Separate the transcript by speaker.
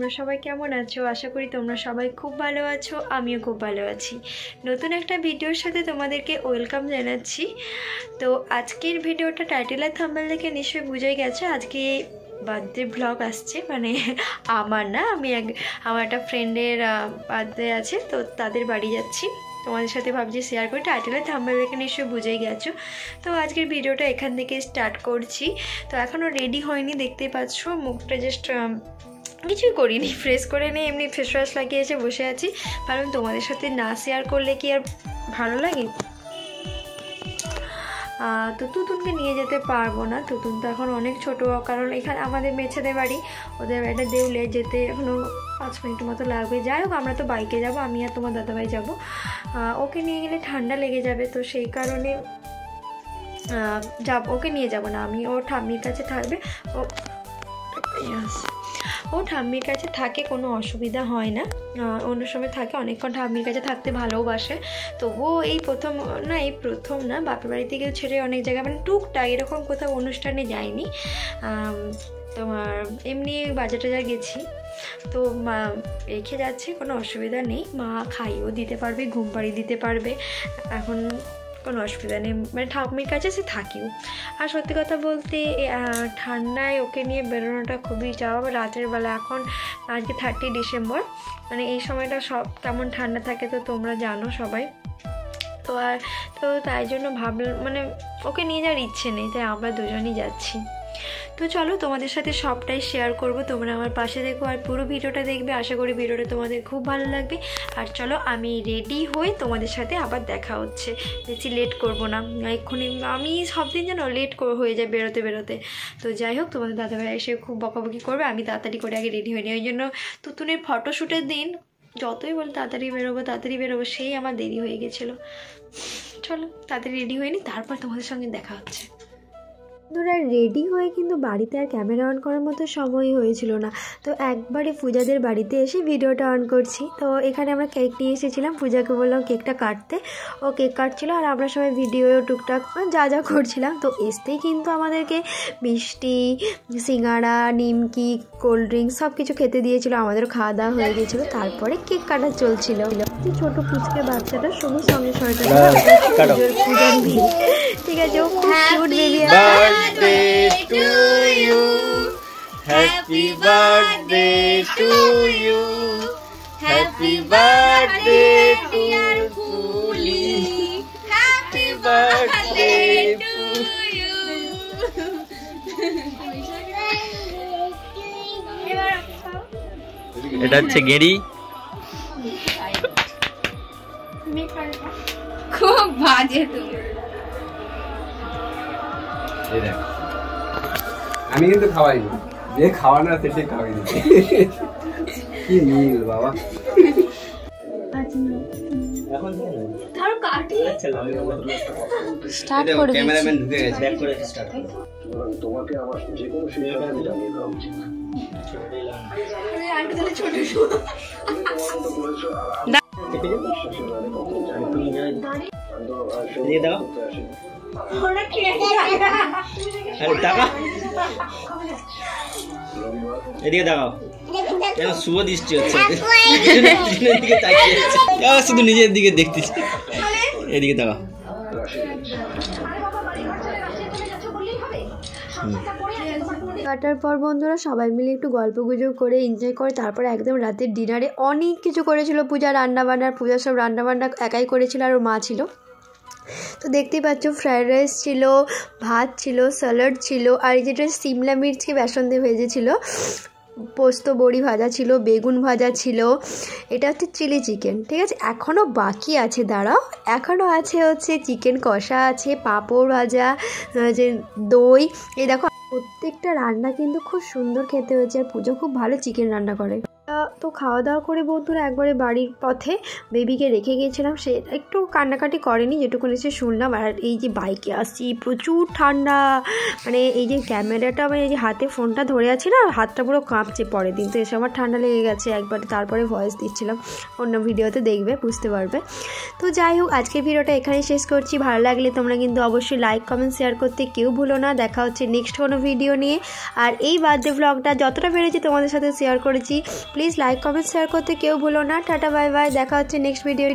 Speaker 1: তোমরা সবাই কেমন আছো? আশা করি তোমরা সবাই খুব ভালো আছো, আমিও খুব ভালো আছি। নতুন একটা ভিডিওর সাথে তোমাদেরকে ওয়েলকাম জানাচ্ছি। তো আজকের ভিডিওটা টাইটেল আর থাম্বনেল দেখে নিশ্চয়ই বুঝেই গেছো আজকে বার্থডে ব্লগ আসছে। মানে আমার না, আমার একটা ফ্রেন্ডের বার্থডে আছে, তো তাদের বাড়ি যাচ্ছি। তোমাদের সাথে ভাবছি শেয়ার করি, টাইটেলে থাম্বনেল দেখে নিশ্চয়ই বুঝেই গেছো। তো আজকের ভিডিওটা এখান থেকে স্টার্ট করছি। তো এখনও রেডি হয়নি, দেখতেই পাচ্ছ। মুখটা জাস্ট কিছুই করিনি, ফ্রেশ করে নিয়ে এমনি ফেস ওয়াশ লাগিয়ে এসে বসে আছি। কারণ তোমাদের সাথে না শেয়ার করলে কি আর ভালো লাগে? তো তুতুনকে নিয়ে যেতে পারবো না, তুতুন তো এখন অনেক ছোটো। কারণ এখানে আমাদের মেছেদের বাড়ি, ওদের বাড়িটা দেউলে যেতে এখনও 5 মিনিট মতো লাগবে। যাই হোক, আমরা তো বাইকে যাব, আমি আর তোমার দাদাভাই যাব। ওকে নিয়ে গেলে ঠান্ডা লেগে যাবে, তো সেই কারণে ওকে নিয়ে যাব না আমি। ও ঠাম্মির কাছে থাকবে, ও ঠাম্মির কাছে থাকে, কোনো অসুবিধা হয় না। অন্য সময় থাকে, অনেকক্ষণ ঠাম্মির কাছে থাকতে ভালোবাসে। তবুও এই প্রথম না, বাপের বাড়ি থেকেও ছেড়ে অনেক জায়গায় মানে টুকটাক এরকম কোথাও অনুষ্ঠানে যায়নি। তোমার এমনি বাজার টাজার গেছি, তো মা রেখে যাচ্ছে, কোনো অসুবিধা নেই। মা খাইয়েও দিতে পারবে, ঘুম পাড়িয়ে দিতে পারবে, এখন কোনো অসুবিধা নেই। মানে ঠাকুমির কাছে সে থাকিও। আর সত্যি কথা বলতে ঠান্ডায় ওকে নিয়ে বেরোনোটা খুবই চাপ। রাতের বেলা, এখন আজকে 30 ডিসেম্বর, মানে এই সময়টা সব কেমন ঠান্ডা থাকে তো তোমরা জানো সবাই। তো তাই জন্য ভাবলাম, মানে ওকে নিয়ে যাওয়ার ইচ্ছে নেই, তাই আমরা দুজনই যাচ্ছি। তো চলো, তোমাদের সাথে সবটাই শেয়ার করব, তোমরা আমার পাশে দেখো আর পুরো ভিডিওটা দেখবে। আশা করি ভিডিওটা তোমাদের খুব ভালো লাগবে। আর চলো, আমি রেডি হয়ে তোমাদের সাথে আবার দেখা হচ্ছে। বেশি লেট করব না, এক্ষুনি আমি সব দিন যেন লেট হয়ে যায় বেরোতে। তো যাই হোক, তোমাদের দাদাভাই এসে খুব বকাবকি করবে, আমি তাড়াতাড়ি করে আগে রেডি হয়ে নিই। ওই জন্য তুতুনের ফটোশ্যুটের দিন যতই বল তাড়াতাড়ি বেরোবো, সেই আমার দেরি হয়ে গেছিলো। চলো তাড়াতাড়ি রেডি হয়ে নিই, তারপর তোমাদের সঙ্গে দেখা হচ্ছে। বন্ধুরা, রেডি হয়ে কিন্তু বাড়িতে আর ক্যামেরা অন করার মতো সময় হয়েছিল না। তো একবারে পূজাদের বাড়িতে এসে ভিডিওটা অন করছি। তো এখানে আমরা কেক নিয়ে এসেছিলাম, পূজাকে বললাম কেকটা কাটতে, ও কেক কাটছিল আর আমরা সবাই ভিডিও টুকটাক যা করছিলাম। তো আসতেই কিন্তু আমাদেরকে মিষ্টি, সিঙ্গাড়া, নিমকি, কোল্ড ড্রিঙ্কস সব কিছু খেতে দিয়েছিল। আমাদেরও খাওয়া দাওয়া হয়ে গিয়েছিলো, তারপরে কেক কাটা চলছিল। ছোট পুচকে বাচ্চাটা সবুজ সঙ্গে সরকার পূজার ভিড়, ঠিক আছে, ও খুব cute baby.
Speaker 2: Birthday to you, happy birthday to you, happy birthday to Puli, happy birthday to you. এটা হচ্ছে গেরি,
Speaker 3: খুব বাজে তুমি।
Speaker 4: আমি কিন্তু খাওয়াইনি, যে খাওয়ানো আছে সে খাওয়াই দিচ্ছি। কি মিল বাবা।
Speaker 1: স্টার্ট করে
Speaker 4: ক্যামেরাম্যান ঢুকে গেছে, ব্যাক করে স্টার্ট করো।
Speaker 5: তোমাকে আমার যে কোনো সুবিধা জানিয়ে দেওয়া উচিত।
Speaker 2: এদিকে দেখাও, শুভ দৃষ্টি হচ্ছে, শুধু নিজের দিকে দেখতেছি। এদিকে দেখাও।
Speaker 1: কাটার পর বন্ধুরা সবাই মিলে একটু গল্প গুজব করে এনজয় করে তারপরে একদম রাতের ডিনারে অনেক কিছু করেছিল পূজা। পূজা সব রান্নাবান্না একাই করেছিল, আর ওর মা ছিল। তো দেখতেই পাচ্ছ, ফ্রায়েড রাইস ছিল, ভাত ছিল, স্যালাড ছিল, আর এই যেটা সিমলা মির্চকে বেসন দিয়ে ভেজেছিল, পোস্ত বড়ি ভাজা ছিল, বেগুন ভাজা ছিল। এটা হচ্ছে চিলি চিকেন, ঠিক আছে। এখনও বাকি আছে, দাঁড়াও, এখনও আছে হচ্ছে চিকেন কষা আছে, পাঁপড় ভাজা, যে দই। এই দেখো, প্রত্যেকটা রান্না কিন্তু খুব সুন্দর খেতে হয়েছে, আর পুজো খুব ভালো চিকেন রান্না করে। তো খাওয়া দাওয়া করে বন্ধুরা একবারে বাড়ির পথে বেবিকে রেখে গিয়েছিলাম। সে একটু কান্নাকাটি করেনি, যেটুকু এসে শুনলাম। আর এই যে বাইকে আসছি প্রচুর ঠান্ডা, মানে এই যে ক্যামেরাটা মানে এই যে হাতে ফোনটা ধরে আছি না, হাতটা পুরো কাঁপছে। পরের দিন তো এসে আমার ঠান্ডা লেগে গেছে একবার, তারপরে ভয়েস দিচ্ছিলাম, অন্য ভিডিওতে দেখবে বুঝতে পারবে। তো যাই হোক, আজকের ভিডিওটা এখানেই শেষ করছি। ভালো লাগলে তোমরা কিন্তু অবশ্যই লাইক কমেন্ট শেয়ার করতে কেউ ভুলো না। দেখা হচ্ছে নেক্সট কোনো ভিডিও নিয়ে। আর এই বার্থডে ব্লগটা যতটা পেরেছি তোমাদের সাথে শেয়ার করেছি, প্লিজ লাইক কমেন্ট শেয়ার করতে কেউ ভুলো না। টাটা বাই বাই, দেখা হচ্ছে নেক্সট ভিডিও।